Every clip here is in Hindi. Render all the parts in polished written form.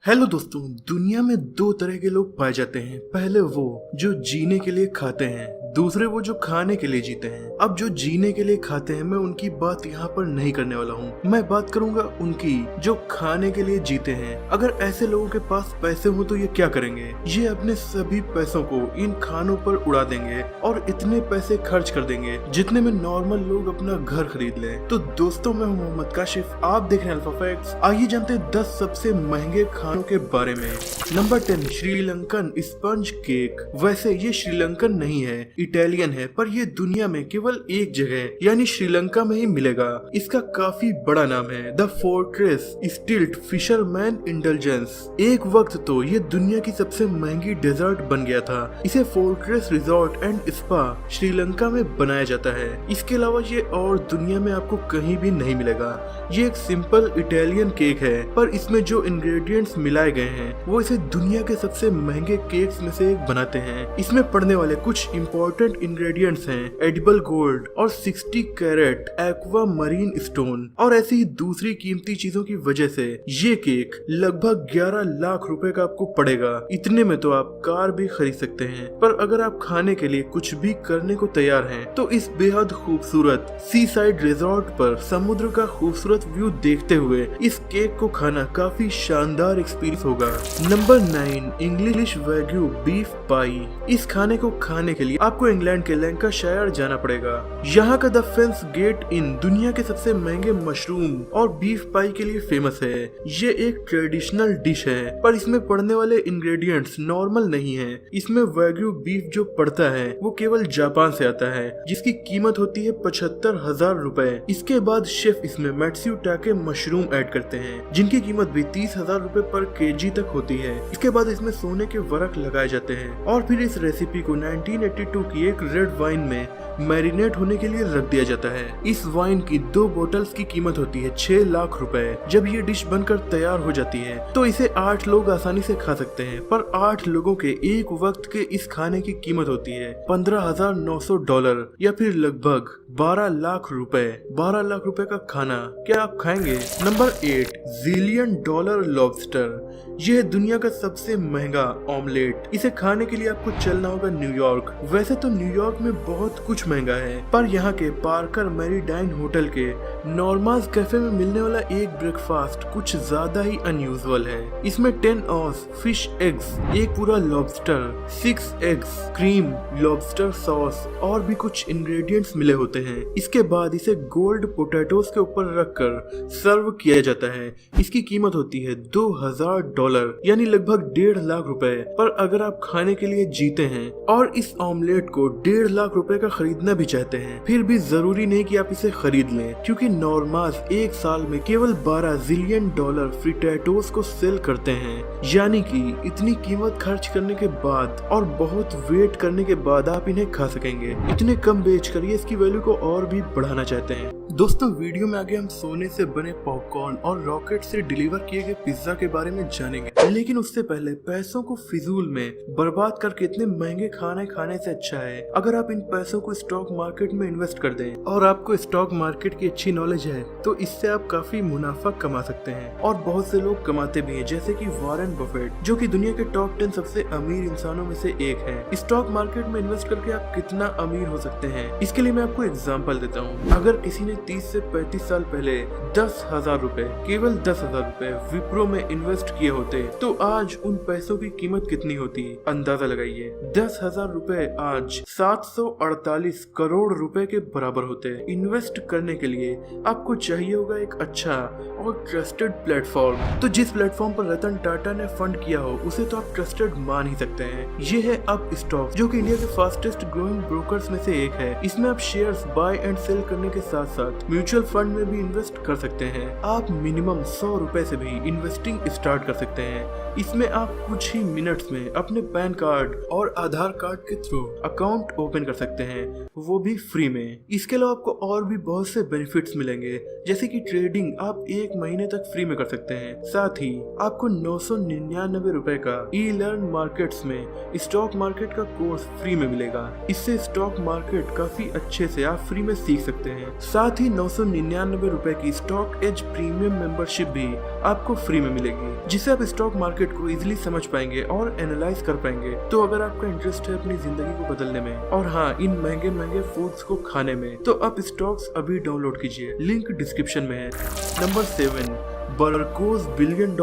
हेलो दोस्तों, दुनिया में दो तरह के लोग पाए जाते हैं। पहले वो जो जीने के लिए खाते हैं, दूसरे वो जो खाने के लिए जीते हैं। अब जो जीने के लिए खाते हैं, मैं उनकी बात यहाँ पर नहीं करने वाला हूँ। मैं बात करूंगा उनकी जो खाने के लिए जीते हैं। अगर ऐसे लोगों के पास पैसे हो तो ये क्या करेंगे? ये अपने सभी पैसों को इन खानों पर उड़ा देंगे और इतने पैसे खर्च कर देंगे जितने में नॉर्मल लोग अपना घर खरीद लें। तो दोस्तों, मैं हूँ मोहम्मद काशिफ, आप देख रहे हैं अल्फा फैक्ट्स। आइए जानते हैं 10 सबसे महंगे खानों के बारे में। Number 10, Sri Lankan sponge cake. वैसे ये श्रीलंकन नहीं है, इटालियन है, पर ये दुनिया में केवल एक जगह यानी श्रीलंका में ही मिलेगा। इसका काफी बड़ा नाम है, द फोर्ट्रेस स्टिल्ट फिशरमैन इंडल्जेंस। एक वक्त तो ये दुनिया की सबसे महंगी डेजर्ट बन गया था। इसे fortress resort and spa Sri Lanka में बनाया जाता है। इसके अलावा ये और दुनिया में आपको कहीं भी नहीं मिलेगा। ये एक सिंपल इटालियन केक है, पर इसमें जो इंग्रेडिएंट्स मिलाए गए हैं वो इसे दुनिया के सबसे महंगे केक्स में से एक बनाते हैं। इसमें पड़ने वाले कुछ इंपॉर्टेंट इंग्रेडिएंट्स हैं एडिबल गोल्ड और 60 कैरेट एक्वा मरीन स्टोन और ऐसी ही दूसरी कीमती चीजों की वजह से ये केक लगभग 11 लाख रुपए का आपको पड़ेगा। इतने में तो आप कार भी खरीद सकते हैं। पर अगर आप खाने के लिए कुछ भी करने को तैयार हैं तो इस बेहद खूबसूरत सी साइड रिजॉर्ट पर समुद्र का खूबसूरत व्यू देखते हुए इस केक को खाना काफी शानदार एक्सपीरियंस होगा। नंबर 9, इंग्लिश वैग्यू बीफ पाई। इस खाने को खाने के लिए आपको इंग्लैंड के लैंकाशायर जाना पड़ेगा। यहाँ का द फेंस गेट इन दुनिया के सबसे महंगे मशरूम और बीफ पाई के लिए फेमस है। ये एक ट्रेडिशनल डिश है, पर इसमें पड़ने वाले इंग्रेडिएंट्स नॉर्मल नहीं है। इसमें वैग्यू बीफ जो पड़ता है वो केवल जापान से आता है, जिसकी कीमत होती है 75,000 रुपए। इसके बाद शेफ इसमें मैट्स्यू टाके मशरूम ऐड करते हैं, जिनकी कीमत भी 30,000 रुपए पर केजी तक होती है। इसके बाद इसमें सोने के वर्क लगाए जाते हैं और फिर इस रेसिपी को 1982 की एक रेड वाइन में मैरिनेट होने के लिए रख दिया जाता है। इस वाइन की 2 बोतल्स की कीमत होती है 6 लाख रुपए। जब ये डिश बनकर तैयार हो जाती है तो इसे 8 लोग आसानी से खा सकते हैं, पर 8 लोगों के एक वक्त के इस खाने की कीमत होती है $15,900 या फिर लगभग 12 लाख रुपए। 12 लाख रुपए का खाना क्या आप खाएंगे? Number 8, $1 billion lobster. यह है दुनिया का सबसे महंगा ऑमलेट। इसे खाने के लिए आपको चलना होगा न्यूयॉर्क। वैसे तो न्यूयॉर्क में बहुत कुछ महंगा है, पर यहाँ के पार्कर मेरीडाइन होटल के नॉर्मास कैफे में मिलने वाला एक ब्रेकफास्ट कुछ ज्यादा ही अनयूजुअल है। इसमें 10 ऑन्स फिश एग्स, एक पूरा lobster, 6 eggs, cream, lobster sauce और भी कुछ इंग्रेडिएंट्स मिले होते हैं। इसके बाद इसे गोल्ड पोटैटोस के ऊपर रखकर सर्व किया जाता है। इसकी कीमत होती है $2,000 यानी लगभग 1.5 लाख रुपए। पर अगर आप खाने के लिए जीते हैं और इस ऑमलेट को 1.5 लाख रुपए का खरीदना भी चाहते हैं, फिर भी जरूरी नहीं कि आप इसे खरीद लें, क्योंकि नॉर्मास एक साल में केवल $12 बिलियन फ्रिटैटोस को सेल करते हैं। यानी कि इतनी कीमत खर्च करने के बाद और बहुत वेट करने के बाद आप इन्हें खा सकेंगे। इतने कम बेचकर ये इसकी वैल्यू को और भी बढ़ाना चाहते हैं। दोस्तों, वीडियो में आगे हम सोने से बने पॉपकॉर्न और रॉकेट से डिलीवर किए गए पिज्जा के बारे में जानेंगे, लेकिन उससे पहले पैसों को फिजूल में बर्बाद करके इतने महंगे खाने खाने से अच्छा है अगर आप इन पैसों को स्टॉक मार्केट में इन्वेस्ट कर दें। और आपको स्टॉक मार्केट की अच्छी नॉलेज है तो इससे आप काफी मुनाफा कमा सकते हैं, और बहुत से लोग कमाते भी हैं, जैसे कि वॉरेन बफेट, जो कि दुनिया के टॉप 10 सबसे अमीर इंसानों में से एक है। स्टॉक मार्केट में इन्वेस्ट करके आप कितना अमीर हो सकते हैं, इसके लिए मैं आपको एग्जाम्पल देता हूँ। अगर किसी ने 30 से 35 साल पहले 10,000 रुपए, केवल 10,000 रुपए विप्रो में इन्वेस्ट किए होते तो आज उन पैसों की कीमत कितनी होती? अंदाजा लगाइए। 10,000 रुपए आज 748 करोड़ रुपए के बराबर होते हैं। इन्वेस्ट करने के लिए आपको चाहिए होगा एक अच्छा और ट्रस्टेड प्लेटफॉर्म। तो जिस प्लेटफॉर्म पर रतन टाटा ने फंड किया हो उसे तो आप ट्रस्टेड मान ही सकते हैं। ये है अप स्टॉक, जो कि इंडिया के फास्टेस्ट ग्रोइंग ब्रोकर्स में से एक है। इसमें आप शेयर्स बाय एंड सेल करने के साथ साथ म्यूचुअल फंड में भी इन्वेस्ट कर सकते हैं। आप मिनिमम 100 रुपए से भी इन्वेस्टिंग स्टार्ट कर सकते हैं। इसमें आप कुछ ही मिनट्स में अपने पैन कार्ड और आधार कार्ड के थ्रू अकाउंट ओपन कर सकते हैं, वो भी फ्री में। इसके अलावा आपको और भी बहुत से बेनिफिट्स मिलेंगे, जैसे कि ट्रेडिंग आप 1 महीने तक फ्री में कर सकते हैं। साथ ही आपको 999 रुपए का ई लर्न मार्केट्स में स्टॉक मार्केट का कोर्स फ्री में मिलेगा। इससे स्टॉक मार्केट काफी अच्छे से आप फ्री में सीख सकते हैं। साथ ही ही 999 रुपए की स्टॉक एज प्रीमियम मेंबरशिप भी आपको फ्री में मिलेगी, जिससे आप स्टॉक मार्केट को इजीली समझ पाएंगे और एनालाइज कर पाएंगे। तो अगर आपका इंटरेस्ट है अपनी जिंदगी को बदलने में और हाँ इन महंगे महंगे फूड्स को खाने में, तो आप स्टॉक्स अभी डाउनलोड कीजिए, लिंक डिस्क्रिप्शन में है। नंबर 7, बर्कोस $1 बिलियन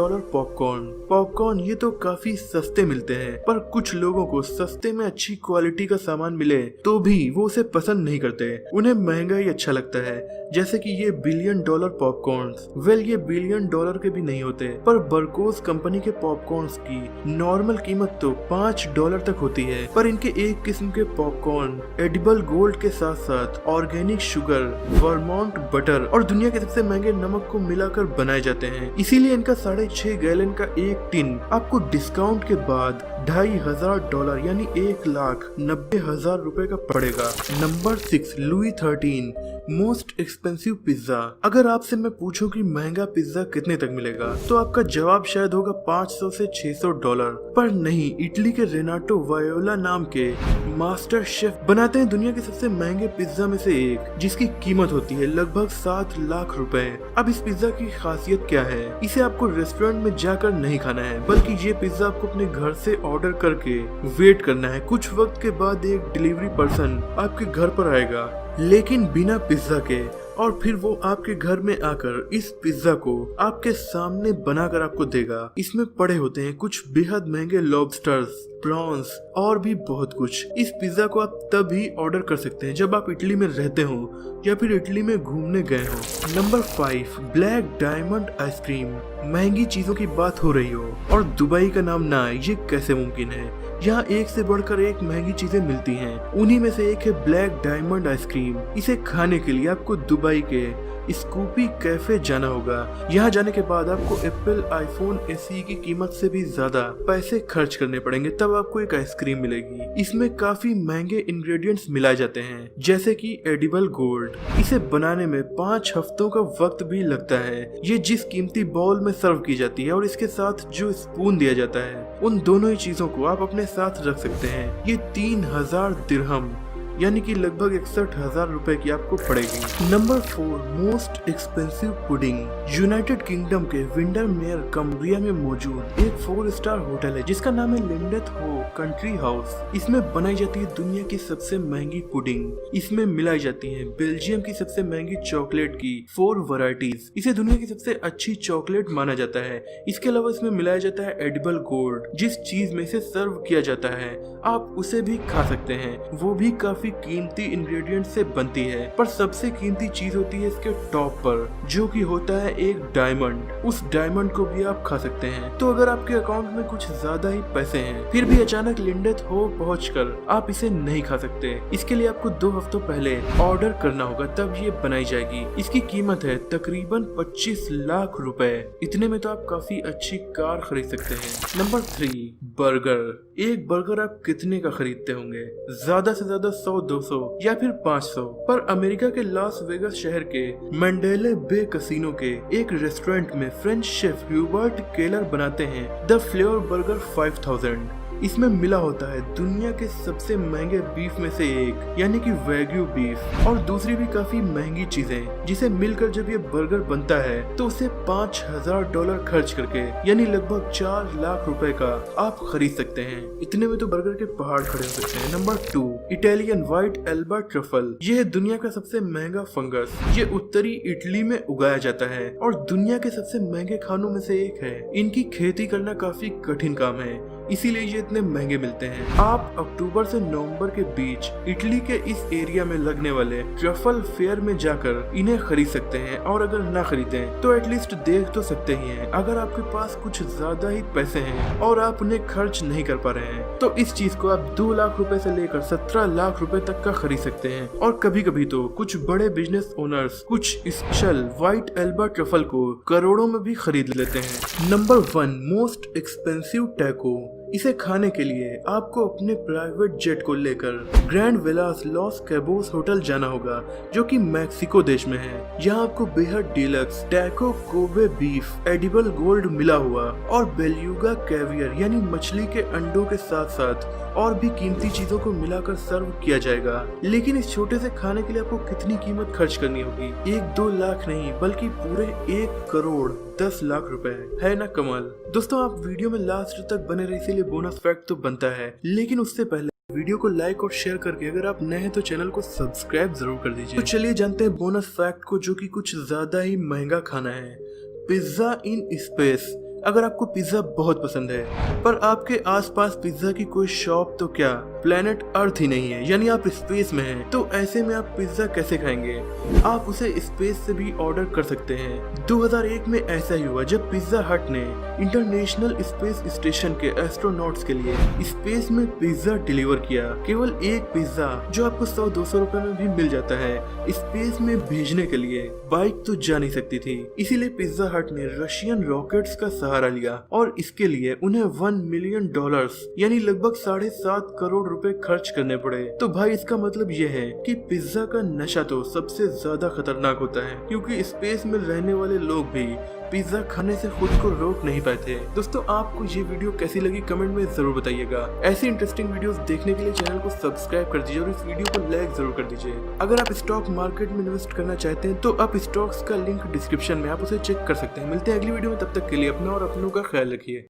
पॉपकॉर्न ये तो काफी सस्ते मिलते हैं, पर कुछ लोगों को सस्ते में अच्छी क्वालिटी का सामान मिले तो भी वो उसे पसंद नहीं करते, उन्हें महंगा ही अच्छा लगता है। जैसे कि ये $1 बिलियन पॉपकॉर्न्स, वेल ये $1 बिलियन के भी नहीं होते, पर बर्कोस कंपनी के पॉपकॉर्न्स की नॉर्मल कीमत तो $5 तक होती है। पर इनके एक किस्म के पॉपकॉर्न एडिबल गोल्ड के साथ साथ ऑर्गेनिक शुगर, वर्मोंट बटर और दुनिया के सबसे महंगे नमक को मिलाकर बनाए जाते हैं। इसीलिए इनका 6.5 गैलन का एक टिन आपको डिस्काउंट के बाद $2,500 यानी 1,90,000 रुपए का पड़ेगा। Number 6, Louis 13 most expensive pizza. अगर आपसे मैं पूछूं कि महंगा पिज्जा कितने तक मिलेगा, तो आपका जवाब शायद होगा $500 से $600। पर नहीं, इटली के रेनाटो वायोला नाम के मास्टर शेफ बनाते हैं दुनिया के सबसे महंगे पिज्जा में से एक, जिसकी कीमत होती है लगभग 7 लाख रुपए। अब इस पिज्जा की खासियत क्या है? इसे आपको रेस्टोरेंट में जाकर नहीं खाना है, बल्कि ये पिज्जा आपको अपने घर से ऑर्डर करके वेट करना है। कुछ वक्त के बाद एक डिलीवरी पर्सन आपके घर पर आएगा, लेकिन बिना पिज्जा के, और फिर वो आपके घर में आकर इस पिज्जा को आपके सामने बनाकर आपको देगा। इसमें पड़े होते हैं कुछ बेहद महंगे लॉबस्टर्स, प्रॉन्स और भी बहुत कुछ। इस पिज्जा को आप तभी ऑर्डर कर सकते हैं जब आप इटली में रहते हो या फिर इटली में घूमने गए हो। Number 5, black diamond ice cream. महंगी चीजों की बात हो रही हो और दुबई का नाम ना आए, ये कैसे मुमकिन है? यहाँ एक से बढ़कर एक महंगी चीजें मिलती हैं। उन्हीं में से एक है ब्लैक डायमंड आइसक्रीम। इसे खाने के लिए आपको दुबई के स्कूपी कैफे जाना होगा। यहाँ जाने के बाद आपको एप्पल आईफोन SE की कीमत से भी ज्यादा पैसे खर्च करने पड़ेंगे, तब आपको एक आइसक्रीम मिलेगी। इसमें काफी महंगे इंग्रेडिएंट्स मिलाए जाते हैं, जैसे कि एडिबल गोल्ड। इसे बनाने में 5 हफ्तों का वक्त भी लगता है। ये जिस कीमती बाउल में सर्व की जाती है और इसके साथ जो स्पून दिया जाता है, उन दोनों ही चीजों को आप अपने साथ रख सकते हैं। ये 3000 दिरहम यानी कि लगभग 61,000 रुपए की आपको पड़ेगी। Number 4, most expensive pudding. United kingdom के विंडरमेयर कम्ब्रिया में मौजूद एक 4 स्टार होटल है जिसका नाम है लिंडेथ हो कंट्री हाउस। इसमें बनाई जाती है दुनिया की सबसे महंगी पुडिंग। इसमें मिलाई जाती है बेल्जियम की सबसे महंगी चॉकलेट की 4 वैरायटीज। इसे दुनिया की सबसे अच्छी चॉकलेट माना जाता है। इसके अलावा इसमें मिलाया जाता है एडिबल गोल्ड। जिस चीज में इसे सर्व किया जाता है आप उसे भी खा सकते हैं, वो भी काफी कीमती इंग्रेडिएंट से बनती है। पर सबसे कीमती चीज होती है इसके टॉप पर, जो कि होता है एक डायमंड। उस डायमंड को भी आप खा सकते हैं। तो अगर आपके अकाउंट में कुछ ज्यादा ही पैसे हैं, फिर भी अचानक लिंडेथ हो पहुंचकर आप इसे नहीं खा सकते, इसके लिए आपको 2 हफ्तों पहले ऑर्डर करना होगा, तब ये बनाई जाएगी। इसकी कीमत है तकरीबन 25 लाख रुपए। इतने में तो आप काफी अच्छी कार खरीद सकते हैं। Number 3, burger. एक बर्गर आप कितने का खरीदते होंगे? ज्यादा से ज्यादा 100-200 या फिर 500। पर अमेरिका के लॉस वेगस शहर के मंडेले बे कसिनो के एक रेस्टोरेंट में फ्रेंच शेफ ह्यूबर्ट केलर बनाते हैं द फ्लेवर बर्गर 5000। इसमें मिला होता है दुनिया के सबसे महंगे बीफ में से एक, यानी कि वैग्यू बीफ, और दूसरी भी काफी महंगी चीजें, जिसे मिलकर जब ये बर्गर बनता है तो उसे $5,000 खर्च करके, यानी लगभग 4 लाख रुपए का आप खरीद सकते हैं। इतने में तो बर्गर के पहाड़ खड़े हो सकते हैं। Number 2, Italian white Elba truffle. ये है दुनिया का सबसे महंगा फंगस। ये उत्तरी इटली में उगाया जाता है और दुनिया के सबसे महंगे खानों में से एक है। इनकी खेती करना काफी कठिन काम है, इसीलिए ये इतने महंगे मिलते हैं। आप अक्टूबर से नवंबर के बीच इटली के इस एरिया में लगने वाले ट्रफल फेयर में जाकर इन्हें खरीद सकते हैं, और अगर ना खरीदें तो एटलीस्ट देख तो सकते ही हैं। अगर आपके पास कुछ ज्यादा ही पैसे हैं और आप उन्हें खर्च नहीं कर पा रहे हैं, तो इस चीज को आप 2 लाख रुपए से लेकर 17 लाख रुपए तक का खरीद सकते हैं। और कभी कभी तो कुछ बड़े बिजनेस ओनर्स कुछ स्पेशल व्हाइट एल्बा ट्रफल को करोड़ों में भी खरीद लेते हैं। Number 1, most expensive taco. इसे खाने के लिए आपको अपने प्राइवेट जेट को लेकर ग्रैंड विलास लॉस कैबोस होटल जाना होगा, जो कि मैक्सिको देश में है। यहाँ आपको बेहद deluxe taco Kobe beef, edible gold मिला हुआ और बेल्यूगा कैवियर यानी मछली के अंडों के साथ साथ और भी कीमती चीजों को मिलाकर सर्व किया जाएगा। लेकिन इस छोटे से खाने के लिए आपको कितनी कीमत खर्च करनी होगी? 1-2 लाख नहीं बल्कि पूरे 1 करोड़ 10 लाख रुपए। है ना कमाल? दोस्तों आप वीडियो में लास्ट तक बने रहे, इसीलिए बोनस फैक्ट तो बनता है, लेकिन उससे पहले वीडियो को लाइक और शेयर करके अगर आप नए हैं तो चैनल को सब्सक्राइब जरूर कर दीजिए। तो चलिए जानते हैं बोनस फैक्ट को, जो कि कुछ ज्यादा ही महंगा खाना है, पिज्जा इन स्पेस। अगर आपको पिज्जा बहुत पसंद है पर आपके आसपास पिज्जा की कोई शॉप तो क्या प्लेनेट अर्थ ही नहीं है, यानी आप स्पेस में हैं, तो ऐसे में आप पिज्जा कैसे खाएंगे? आप उसे स्पेस से भी ऑर्डर कर सकते हैं। 2001 में ऐसा ही हुआ जब पिज्जा हट ने इंटरनेशनल स्पेस स्टेशन के एस्ट्रोनॉट्स के लिए स्पेस में पिज्जा डिलीवर किया। केवल एक पिज्जा जो आपको 100-200 रुपए में भी मिल जाता है, स्पेस में भेजने के लिए बाइक तो जा नहीं सकती थी। इसीलिए पिज्जा हट ने रशियन रॉकेट्स का सहारा लिया और इसके लिए उन्हें $1 मिलियन यानी लगभग 7.5 करोड़ रुपए खर्च करने पड़े। तो भाई इसका मतलब ये है कि पिज्जा का नशा तो सबसे ज्यादा खतरनाक होता है, क्योंकि स्पेस में रहने वाले लोग भी पिज्जा खाने से खुद को रोक नहीं पाते। दोस्तों आपको ये वीडियो कैसी लगी कमेंट में जरूर बताइएगा। ऐसी इंटरेस्टिंग वीडियोस देखने के लिए चैनल को सब्सक्राइब कर दीजिए और इस वीडियो को लाइक जरूर कर दीजिए। अगर आप स्टॉक मार्केट में इन्वेस्ट करना चाहते हैं तो आप स्टॉक्स का लिंक डिस्क्रिप्शन में, आप उसे चेक कर सकते हैं। मिलते हैं अगली वीडियो में, तब तक के लिए अपना और अपनों का ख्याल रखिए।